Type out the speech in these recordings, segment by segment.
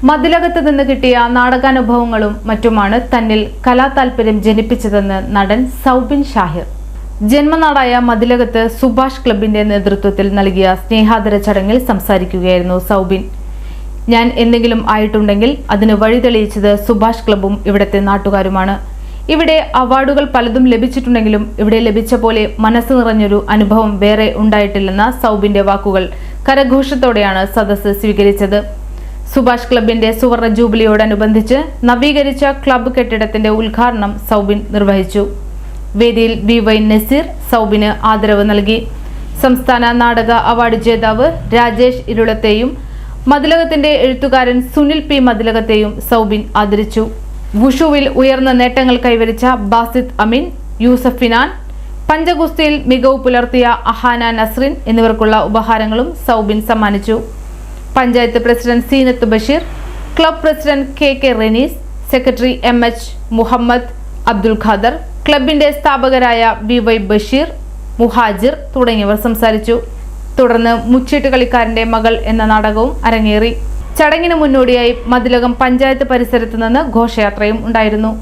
മതിലകത്ത് നിന്ന് കിട്ടിയ നാടകാനുഭവങ്ങളും മറ്റുമാണ് തന്നിൽ കലാതാൽപര്യം ജനിപ്പിച്ചതെന്ന് നടൻ സൗബിൻ ഷാഹിർ. ജന്മനാടായ മതിലകത്ത് സുഭാഷ് ക്ലബിന്റെ നേതൃത്വത്തിൽ നൽകിയ സ്നേഹാദര ചടങ്ങിൽ സംസാരിക്കുകയായിരുന്നു സൗബിൻ. ഞാൻ എന്തെങ്കിലും ആയിട്ടുണ്ടെങ്കിൽ അതിന് വഴി തെളിയിച്ചത് സുഭാഷ് ക്ലബും ഇവിടത്തെ നാട്ടുകാരുമാണ്. ഇവിടെ അവാർഡുകൾ പലതും ലഭിച്ചിട്ടുണ്ടെങ്കിലും ഇവിടെ ലഭിച്ച പോലെ മനസ്സ് നിറഞ്ഞൊരു അനുഭവം വേറെ ഉണ്ടായിട്ടില്ലെന്ന സൗബിന്റെ വാക്കുകൾ കരഘോഷത്തോടെയാണ് സദസ്സ് സ്വീകരിച്ചത്. സുഭാഷ് ക്ലബിന്റെ സുവർണ ജൂബിലിയോടനുബന്ധിച്ച് നവീകരിച്ച ക്ലബ്ബ് കെട്ടിടത്തിന്റെ ഉദ്ഘാടനം സൗബിൻ നിർവഹിച്ചു. വേദിയിൽ വി നസീർ സൗബിന് ആദരവ് നൽകി. സംസ്ഥാന നാടക അവാർഡ് ജേതാവ് രാജേഷ് ഇരുളത്തെയും മതിലകത്തിന്റെ എഴുത്തുകാരൻ സുനിൽ പി മതിലകത്തെയും സൗബിൻ ആദരിച്ചു. വുഷുവിൽ ഉയർന്ന നേട്ടങ്ങൾ കൈവരിച്ച ബാസിദ് അമീൻ, യൂസഫിനാൻ, പഞ്ചഗുസ്തിയിൽ മികവ് പുലർത്തിയ അഹാന നസ്രിൻ എന്നിവർക്കുള്ള ഉപഹാരങ്ങളും സൗബിൻ സമ്മാനിച്ചു. Panchayat president Seenath Basheer, club president K Renees, secretary MH Muhammad Abdul Khader, ക്ലബിന്റെ സ്ഥാപകരായ വി ബഷീർ, മുഹാജിർ തുടങ്ങിയവർ സംസാരിച്ചു. തുടർന്ന് മുച്ചീട്ട് കളിക്കാരന്റെ മകൾ എന്ന നാടകവും അരങ്ങേറി. ചടങ്ങിന് മുന്നോടിയായി മതിലകം പഞ്ചായത്ത് പരിസരത്ത് നിന്ന് ഘോഷയാത്രയും ഉണ്ടായിരുന്നു.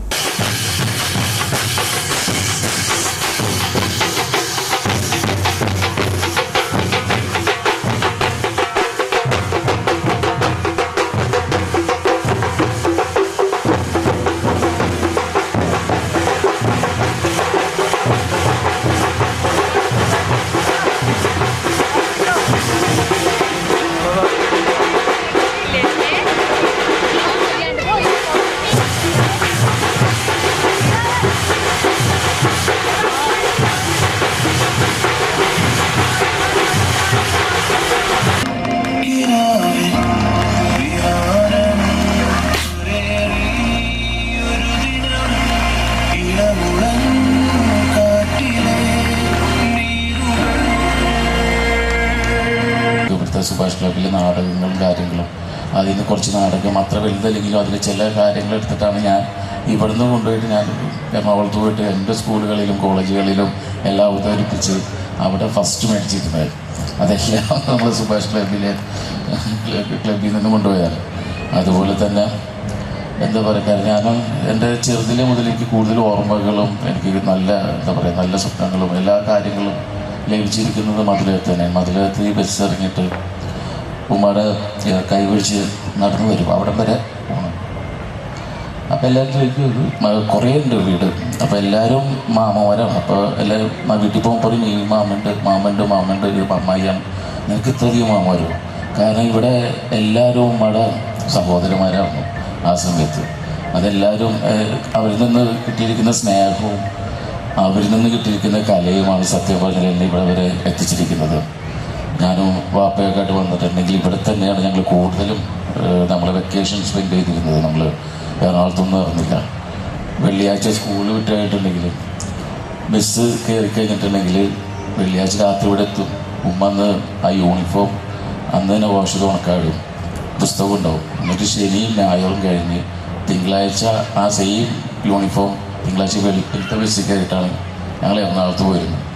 സുഭാഷ് ക്ലബിലെ നാടകങ്ങളും കാര്യങ്ങളും അതിൽ നിന്ന് കുറച്ച് നാടകം അത്ര വലുതല്ലെങ്കിലും അതിൽ ചില കാര്യങ്ങൾ എടുത്തിട്ടാണ് ഞാൻ ഇവിടുന്ന് കൊണ്ടുപോയിട്ട് ഞാൻ എറണാകുളത്ത് പോയിട്ട് എൻ്റെ സ്കൂളുകളിലും കോളേജുകളിലും എല്ലാം അവതരിപ്പിച്ച് അവിടെ ഫസ്റ്റ് മേടിച്ചിരുന്നത്. അതെല്ലാം നമ്മൾ സുഭാഷ് ക്ലബിൽ നിന്ന് കൊണ്ടുപോയാൽ അതുപോലെ തന്നെ എന്താ പറയുക, ഞാൻ എൻ്റെ ചെറുതിലെ മുതൽ എനിക്ക് കൂടുതൽ ഓർമ്മകളും എനിക്ക് നല്ല സ്വപ്നങ്ങളും എല്ലാ കാര്യങ്ങളും ലഭിച്ചിരിക്കുന്നത് മതിലകത്ത് തന്നെ. മതിലകത്ത് ഈ ബസ് ഇറങ്ങിയിട്ട് ഉമ്മയുടെ കൈവഴിച്ച് നടന്നു വരും, അവിടെ വരെ പോകണം. അപ്പോൾ എല്ലാവരും കുറേ ഉണ്ട് വീട്, അപ്പോൾ എല്ലാവരും മാമന്മാരാണ്. അപ്പോൾ എല്ലാവരും വീട്ടിൽ പോകുമ്പോൾ പറയും ഈ മാമനുണ്ട് അമ്മായിയാണ്, നിനക്ക് ഇത്രയധികം മാമന്മാരോ? കാരണം ഇവിടെ എല്ലാവരും ഉമ്മയുടെ സഹോദരന്മാരാണ് ആ സമയത്ത്. അതെല്ലാവരും അവരിൽ നിന്ന് കിട്ടിയിരിക്കുന്ന സ്നേഹവും അവരിൽ നിന്ന് കിട്ടിയിരിക്കുന്ന കലയുമാണ് സത്യം പറഞ്ഞാൽ എന്നെ ഇവിടെ വരെ എത്തിച്ചിരിക്കുന്നത്. ഞാനും വാപ്പയൊക്കെ ആയിട്ട് വന്നിട്ടുണ്ടെങ്കിൽ ഇവിടെ തന്നെയാണ് ഞങ്ങൾ കൂടുതലും നമ്മൾ വെക്കേഷൻ സ്പെൻഡ് ചെയ്തിരുന്നത്. നമ്മൾ എറണാകുളത്തൊന്നും ഇറങ്ങില്ല. വെള്ളിയാഴ്ച സ്കൂൾ വിട്ടായിട്ടുണ്ടെങ്കിൽ ബസ് കയറി കഴിഞ്ഞിട്ടുണ്ടെങ്കിൽ വെള്ളിയാഴ്ച രാത്രി ഇവിടെ എത്തും. ഉമ്മ അന്ന് ആ യൂണിഫോം അന്ന് തന്നെ വാഷ് ചെയ്ത് ഉണക്കാടും, പുസ്തകം ഉണ്ടാവും. എന്നിട്ട് ശനിയും ഞായറും കഴിഞ്ഞ് തിങ്കളാഴ്ച ആ സെയിം യൂണിഫോം തിങ്കളാഴ്ച വെളുപ്പിലത്തെ ബസ്സിൽ കയറിയിട്ടാണ് ഞങ്ങൾ എറണാകുളത്ത് പോയിരുന്നത്.